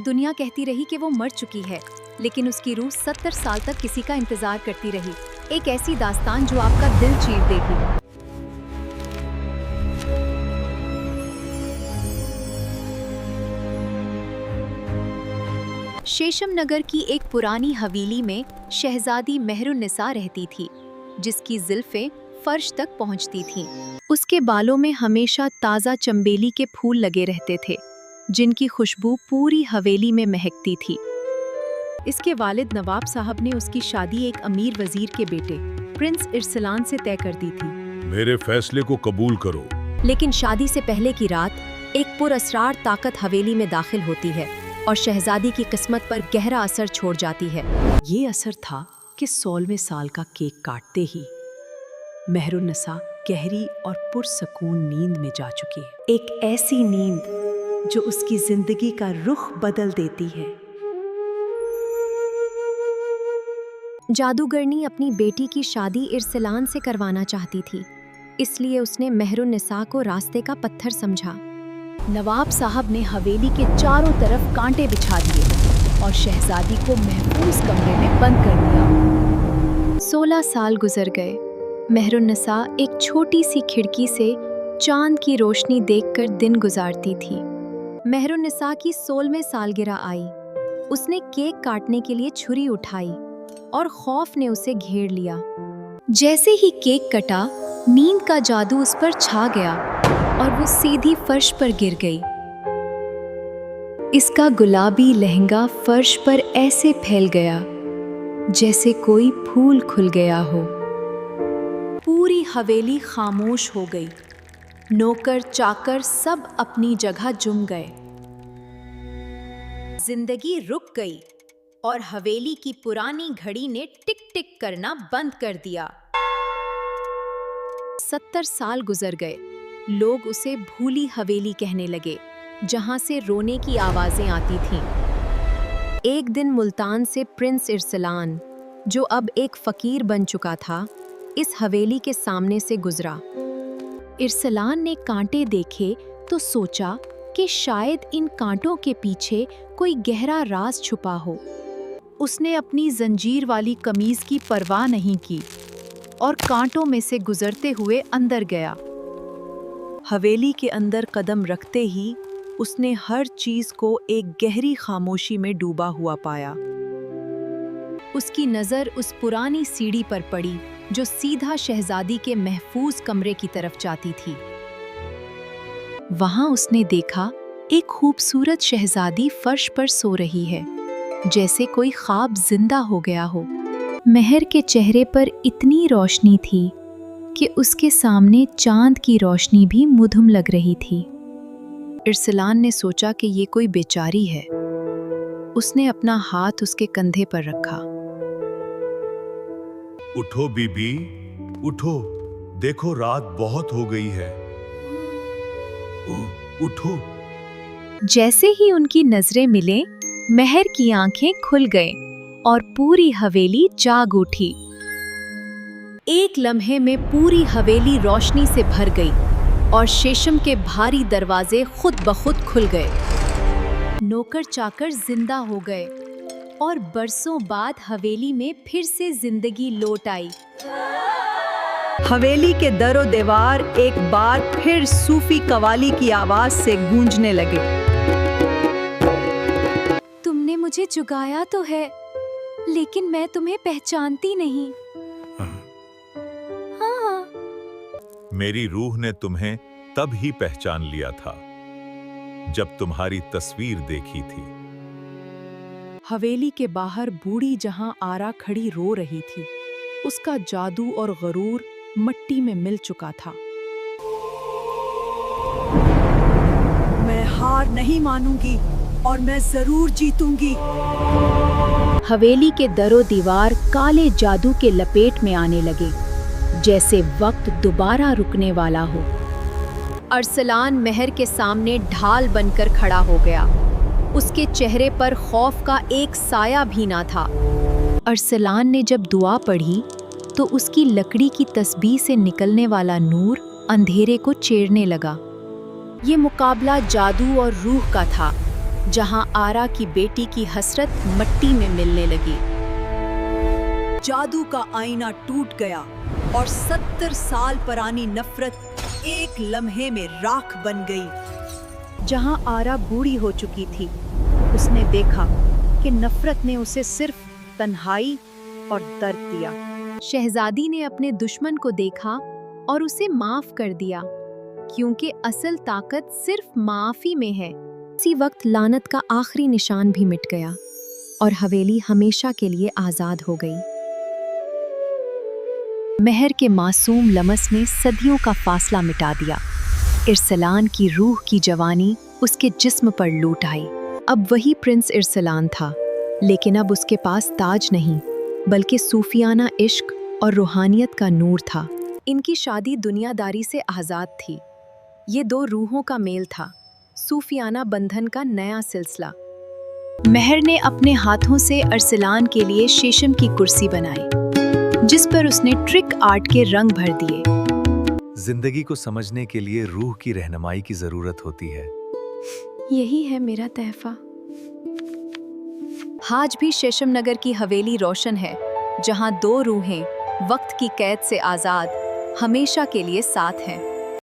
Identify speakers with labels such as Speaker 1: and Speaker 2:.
Speaker 1: दुनिया कहती रही कि वो मर चुकी है, लेकिन उसकी रूह 70 साल तक किसी का इंतजार करती रही। एक ऐसी दास्तान जो आपका दिल चीर देगी। शेषम नगर की एक पुरानी हवेली में शहजादी मेहरुन्निसा रहती थी, जिसकी ज़ुल्फ़ें फर्श तक पहुंचती थीं। उसके बालों में हमेशा ताज़ा चंबेली के फूल लगे रहते थे, जिनकी खुशबू पूरी हवेली में महकती थी। इसके वालिद नवाब साहब ने उसकी शादी एक अमीर वजीर के बेटे प्रिंस इरसलान से तय कर दी थी।
Speaker 2: मेरे फैसले को कबूल करो।
Speaker 1: लेकिन शादी से पहले की रात एक पुरअसरार ताकत हवेली में दाखिल होती है और शहजादी की किस्मत पर गहरा असर छोड़ जाती है।
Speaker 3: ये असर था कि 16वें साल का केक काटते ही मेहरुन्निसा गहरी और पुरसकून नींद में जा चुकी है। एक ऐसी नींद जो उसकी जिंदगी का रुख बदल देती है।
Speaker 1: जादूगरनी अपनी बेटी की शादी इरसलान से करवाना चाहती थी, इसलिए उसने मेहरुन्निसा को रास्ते का पत्थर समझा। नवाब साहब ने हवेली के चारों तरफ कांटे बिछा दिए और शहजादी को महफूज कमरे में बंद कर दिया। 16 साल गुजर गए। मेहरुन्निसा एक छोटी सी खिड़की से चांद की रोशनी देखकर दिन गुजारती थी। मेहरुन्निसा की 16वें सालगिरह आई। उसने केक काटने के लिए छुरी उठाई और खौफ ने उसे घेर लिया। जैसे ही केक कटा, नींद का जादू उस पर छा गया और वो सीधी फर्श पर गिर गई। इसका गुलाबी लहंगा फर्श पर ऐसे फैल गया जैसे कोई फूल खुल गया हो। पूरी हवेली खामोश हो गई। नौकर चाकर सब अपनी जगह जुम गए। जिंदगी रुक गई और हवेली की पुरानी घड़ी ने टिक टिक करना बंद कर दिया। 70 साल गुजर गए। लोग उसे भूली हवेली कहने लगे, जहां से रोने की आवाजें आती थीं। एक दिन मुल्तान से प्रिंस इरसलान, जो अब एक फकीर बन चुका था, इस हवेली के सामने से गुजरा। इरसलान ने कांटे देखे तो सोचा कि शायद इन कांटों के पीछे कोई गहरा राज छुपा हो। उसने अपनी जंजीर वाली कमीज की परवाह नहीं की और कांटों में से गुजरते हुए अंदर गया।
Speaker 3: हवेली के अंदर कदम रखते ही उसने हर चीज को एक गहरी खामोशी में डूबा हुआ पाया।
Speaker 1: उसकी नज़र उस पुरानी सीढ़ी पर पड़ी जो सीधा शहजादी के महफूज कमरे की तरफ जाती थी। वहां उसने देखा एक खूबसूरत शहजादी फर्श पर सो रही है, जैसे कोई ख्वाब जिंदा हो गया हो। महर के चेहरे पर इतनी रोशनी थी कि उसके सामने चांद की रोशनी भी मुधुम लग रही थी। इरसलान ने सोचा कि ये कोई बेचारी है। उसने अपना हाथ उसके कंधे पर रखा।
Speaker 2: उठो बीबी, उठो, देखो रात बहुत हो गई है। उठो।
Speaker 1: जैसे ही उनकी नजरें मिले, महर की आंखें खुल गईं और पूरी हवेली जाग उठी। एक लम्हे में पूरी हवेली रोशनी से भर गई और शेषम के भारी दरवाजे खुद ब खुद खुल गए। नौकर चाकर जिंदा हो गए और बरसों बाद हवेली में फिर से जिंदगी लौट आई।
Speaker 3: हवेली के दरो दीवार एक बार फिर सूफी कवाली की आवाज से गूंजने लगे।
Speaker 1: तुमने मुझे जुगाया तो है, लेकिन मैं तुम्हें पहचानती नहीं। हाँ।
Speaker 2: मेरी रूह ने तुम्हें तब ही पहचान लिया था जब तुम्हारी तस्वीर देखी थी।
Speaker 3: हवेली के बाहर बूढ़ी जहां आरा खड़ी रो रही थी। उसका जादू और गरूर मट्टी में मिल चुका था। मैं हार नहीं मानूंगी और मैं जरूर जीतूंगी।
Speaker 1: हवेली के दरो दीवार काले जादू के लपेट में आने लगे, जैसे वक्त दोबारा रुकने वाला हो। अरसलान महर के सामने ढाल बनकर खड़ा हो गया। उसके चेहरे पर खौफ का एक साया भी ना था। अरसलान ने जब दुआ पढ़ी तो उसकी लकड़ी की तस्बीह से निकलने वाला नूर अंधेरे को चीरने लगा। ये मुकाबला जादू और रूह का था, जहां आरा की बेटी की हसरत मिट्टी में मिलने लगी।
Speaker 3: जादू का आईना टूट गया और 70 साल पुरानी नफरत एक लम्हे में राख बन गई।
Speaker 1: जहां आरा बूढ़ी हो चुकी थी, उसने देखा कि नफरत ने उसे सिर्फ तन्हाई और दर्द दिया। शहजादी ने अपने दुश्मन को देखा और उसे माफ कर दिया, क्योंकि असल ताकत सिर्फ माफी में है। इसी वक्त लानत का आखिरी निशान भी मिट गया और हवेली हमेशा के लिए आजाद हो गई। महर के मासूम लमस ने सदियों का फासला मिटा दिया। इरसलान की रूह की जवानी उसके जिस्म पर लूट आई। अब वही प्रिंस इरसलान था, लेकिन अब उसके पास ताज नहीं, बल्कि सूफियाना इश्क और रूहानियत का नूर था। इनकी शादी दुनियादारी से आज़ाद थी। ये दो रूहों का मेल था, सूफियाना बंधन का नया सिलसिला। महर ने अपने हाथों से अरसलान के लिए शेशम की कुर्सी बनाई, जिस पर उसने ट्रिक आर्ट के रंग भर दिए।
Speaker 4: जिंदगी को समझने के लिए रूह की रहनुमाई की जरूरत होती है।
Speaker 1: यही है मेरा तहफा। आज भी शेशम नगर की हवेली रोशन है, जहां दो रूहें वक्त की कैद से आजाद हमेशा के लिए साथ हैं।